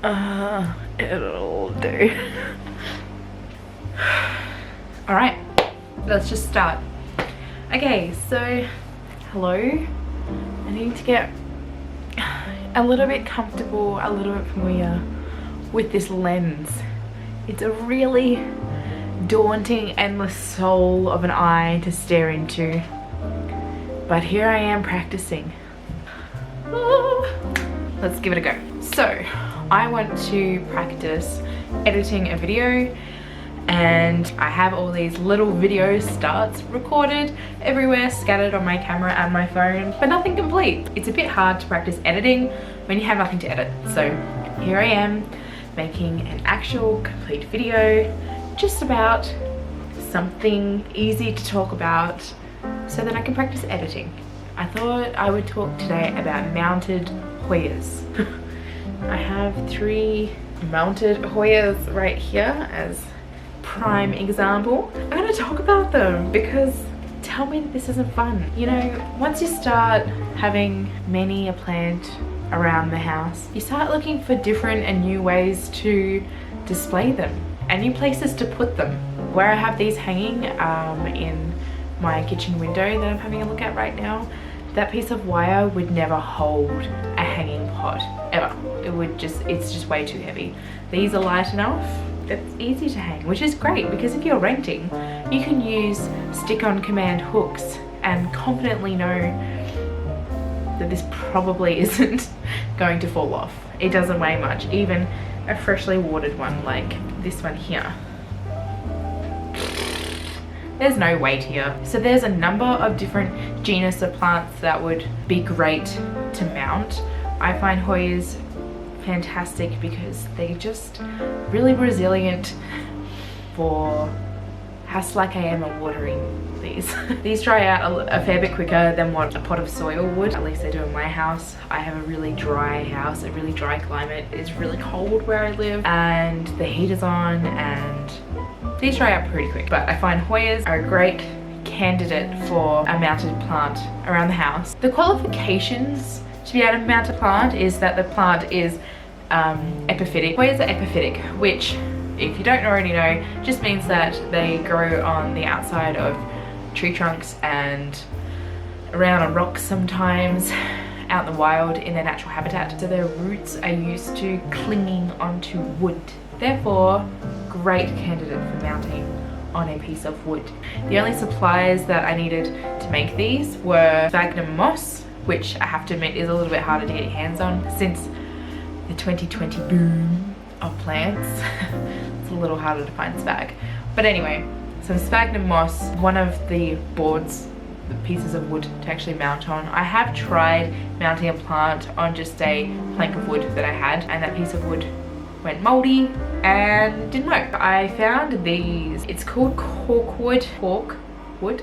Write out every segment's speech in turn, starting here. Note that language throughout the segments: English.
It'll do. Alright, let's just start. Okay, so hello. I need to get a little bit comfortable, a little bit familiar with this lens. It's a really daunting, endless soul of an eye to stare into. But here I am practicing. Let's give it a go. So, I want to practice editing a video, and I have all these little video starts recorded everywhere, scattered on my camera and my phone, but nothing complete. It's a bit hard to practice editing when you have nothing to edit. So here I am making an actual complete video just about something easy to talk about so that I can practice editing. I thought I would talk today about mounted Hoyas. I have 3 mounted Hoyas right here as prime example. I'm gonna talk about them because tell me that this isn't fun. You know, once you start having many a plant around the house, you start looking for different and new ways to display them and new places to put them. Where I have these hanging in my kitchen window that I'm having a look at right now, that piece of wire would never hold a hanging pot, ever. It's just way too heavy. These are light enough. It's easy to hang, which is great because if you're renting, you can use stick-on command hooks and confidently know that this probably isn't going to fall off. It doesn't weigh much, even a freshly watered one like this one here. There's no weight here. So there's a number of different genus of plants that would be great to mount. I find Hoyas fantastic because they're just really resilient for how slack I am at watering these. These dry out a fair bit quicker than what a pot of soil would. At least they do in my house. I have a really dry house, a really dry climate. It's really cold where I live and the heat is on, and these dry out pretty quick. But I find Hoyas are a great candidate for a mounted plant around the house. The qualifications to be able to mount a plant is that the plant is epiphytic. Hoyas are epiphytic, which, if you don't already know, just means that they grow on the outside of tree trunks and around on rocks sometimes, out in the wild in their natural habitat. So their roots are used to clinging onto wood. Therefore, great candidate for mounting on a piece of wood. The only supplies that I needed to make these were sphagnum moss, which I have to admit is a little bit harder to get your hands on since the 2020 boom of plants. It's a little harder to find spag. But anyway, some sphagnum moss, one of the boards, the pieces of wood to actually mount on. I have tried mounting a plant on just a plank of wood that I had, and that piece of wood went moldy and didn't work. I found these. It's called corkwood. Corkwood.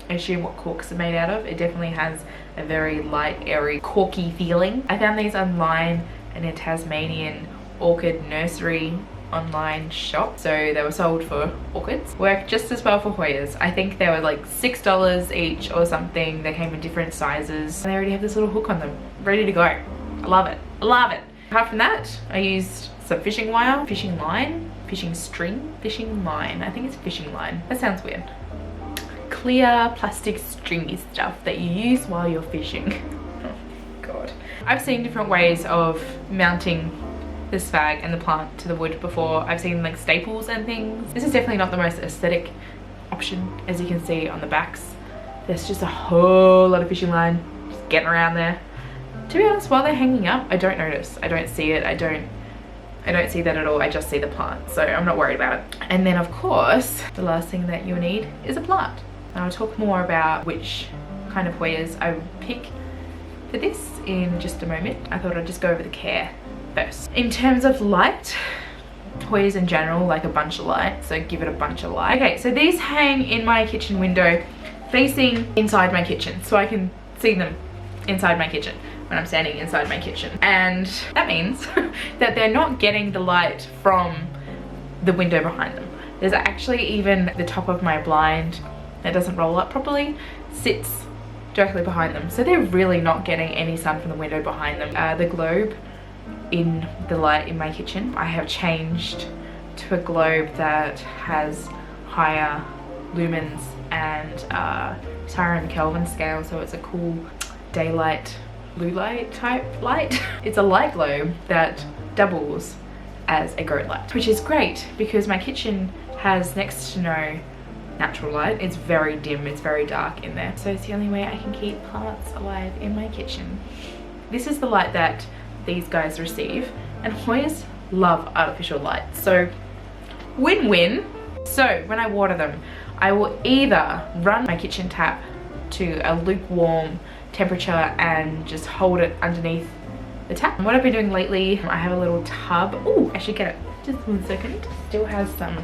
I assume what corks are made out of. It definitely has a very light, airy, corky feeling. I found these online in a Tasmanian orchid nursery online shop. So they were sold for orchids. Work just as well for Hoyas. I think they were like $6 each or something. They came in different sizes. And they already have this little hook on them, ready to go. I love it. I love it. Apart from that, I used some fishing wire, fishing line, fishing string, fishing line. I think it's fishing line. That sounds weird. Clear plastic stringy stuff that you use while you're fishing. Oh God. I've seen different ways of mounting the spag and the plant to the wood before. I've seen like staples and things. This is definitely not the most aesthetic option, as you can see on the backs. There's just a whole lot of fishing line just getting around there. To be honest, while they're hanging up, I don't notice. I don't see it. I don't see that at all. I just see the plant, so I'm not worried about it. And then of course, the last thing that you'll need is a plant. And I'll talk more about which kind of Hoyas I would pick for this in just a moment. I thought I'd just go over the care first. In terms of light, Hoyas in general like a bunch of light, so give it a bunch of light. Okay, so these hang in my kitchen window facing inside my kitchen, so I can see them inside my kitchen when I'm standing inside my kitchen. And that means that they're not getting the light from the window behind them. There's actually even the top of my blind that doesn't roll up properly, sits directly behind them. So they're really not getting any sun from the window behind them. The globe in the light in my kitchen. I have changed to a globe that has higher lumens and Siren Kelvin scale, so it's a cool daylight blue light type light. It's a light globe that doubles as a grow light, which is great because my kitchen has next to no natural light. It's very dim, it's very dark in there, so it's the only way I can keep plants alive in my kitchen. This is the light that these guys receive, and Hoyas love artificial light, so win-win. So when I water them, I will either run my kitchen tap to a lukewarm temperature and just hold it underneath the tap. What I've been doing lately, I have a little tub. Oh, I should get it. Just 1 second. Still has some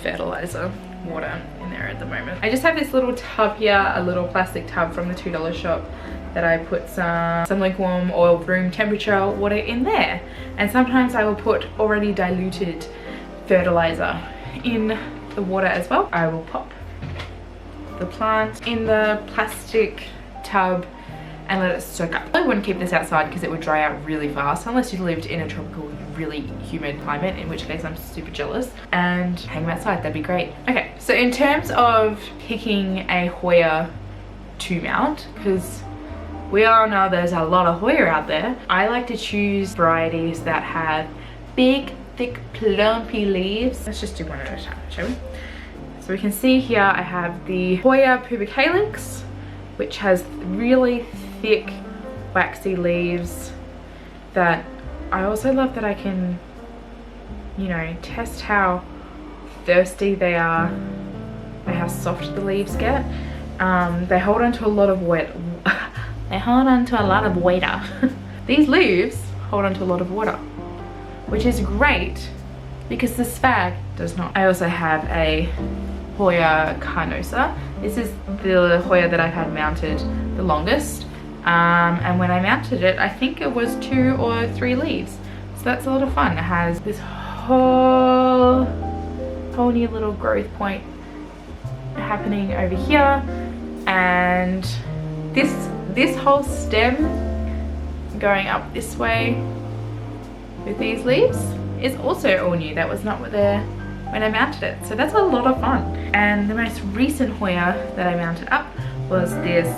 fertilizer water in there at the moment. I just have this little tub here, a little plastic tub from the $2 shop, that I put some lukewarm or room temperature water in there. And sometimes I will put already diluted fertilizer in the water as well. I will pop the plant in the plastic tub and let it soak up. I wouldn't keep this outside because it would dry out really fast unless you lived in a tropical, really humid climate, in which case I'm super jealous, and hang them outside, that'd be great. Okay, so in terms of picking a Hoya to mount, because we all know there's a lot of Hoya out there, I like to choose varieties that have big, thick, plumpy leaves. Let's just do one at a time, shall we? So we can see here I have the Hoya pubicalyx, which has really thick, waxy leaves that I also love, that I can, you know, test how thirsty they are and how soft the leaves get. They hold on to a lot of they hold on to a lot of water. These leaves hold on to a lot of water, which is great because the sphagnum does not. I also have a Hoya carnosa. This is the Hoya that I've had mounted the longest, and when I mounted it, I think it was 2 or 3 leaves, so that's a lot of fun. It has this whole new little growth point happening over here, and this whole stem going up this way with these leaves is also all new. That was not there when I mounted it, so that's a lot of fun. And the most recent Hoya that I mounted up was this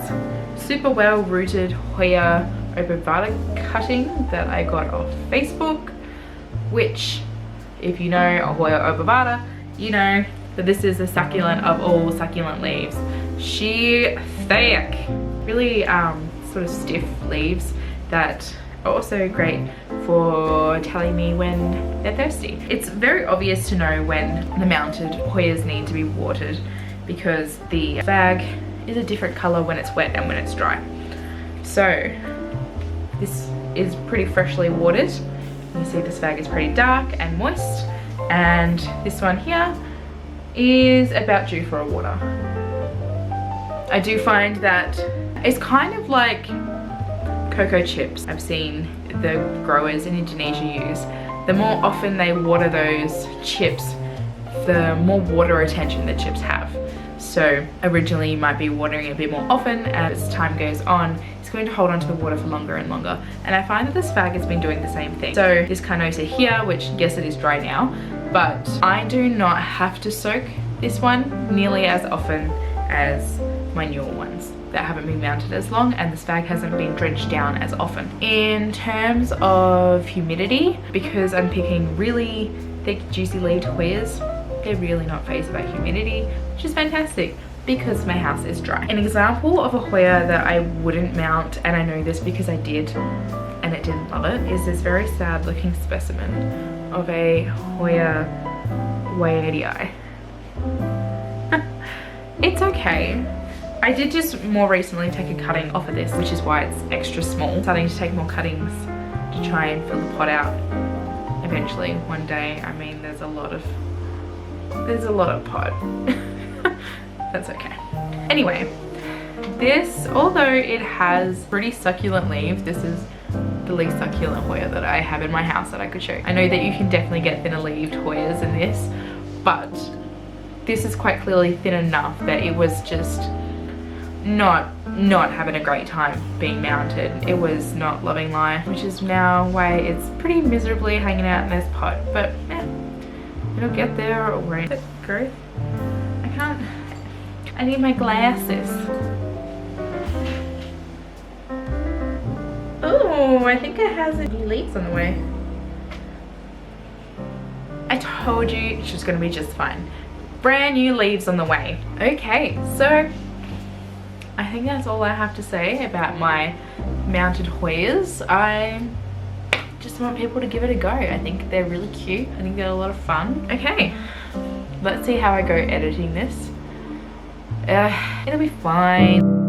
super well rooted Hoya obovata cutting that I got off Facebook, which, if you know a Hoya obovata, you know that this is the succulent of all succulent leaves. She thick, really sort of stiff leaves that are also great for telling me when they're thirsty. It's very obvious to know when the mounted Hoyas need to be watered because the sphagnum is a different color when it's wet and when it's dry. So this is pretty freshly watered. You see the sphagnum is pretty dark and moist, and this one here is about due for a water. I do find that it's kind of like cocoa chips. I've seen the growers in Indonesia use. The more often they water those chips, the more water retention the chips have. So originally you might be watering a bit more often, and as time goes on, it's going to hold on to the water for longer and longer. And I find that the sphagnum has been doing the same thing. So this carnosa here, which yes, it is dry now, but I do not have to soak this one nearly as often as my newer ones that haven't been mounted as long, and the sphagnum hasn't been drenched down as often. In terms of humidity, because I'm picking really thick, juicy leaved Hoyas, they're really not phased by humidity, which is fantastic because my house is dry. An example of a Hoya that I wouldn't mount, and I know this because I did and it didn't love it, is this very sad looking specimen of a Hoya Waiatii. It's okay. I did just more recently take a cutting off of this, which is why it's extra small. I'm starting to take more cuttings to try and fill the pot out eventually one day. I mean, there's a lot of pot. That's okay. Anyway, this, although it has pretty succulent leaves, this is the least succulent Hoya that I have in my house that I could show you. I know that you can definitely get thinner leaved Hoyas than this, but this is quite clearly thin enough that it was just not having a great time being mounted. It was not loving life, which is now why it's pretty miserably hanging out in this pot. But yeah, it'll get there or won't. Growth. I can't. I need my glasses. Oh, I think it has any leaves on the way. I told you she's gonna be just fine. Brand new leaves on the way. Okay, so I think that's all I have to say about my mounted Hoyas. I just want people to give it a go. I think they're really cute. I think they're a lot of fun. Okay, let's see how I go editing this. It'll be fine.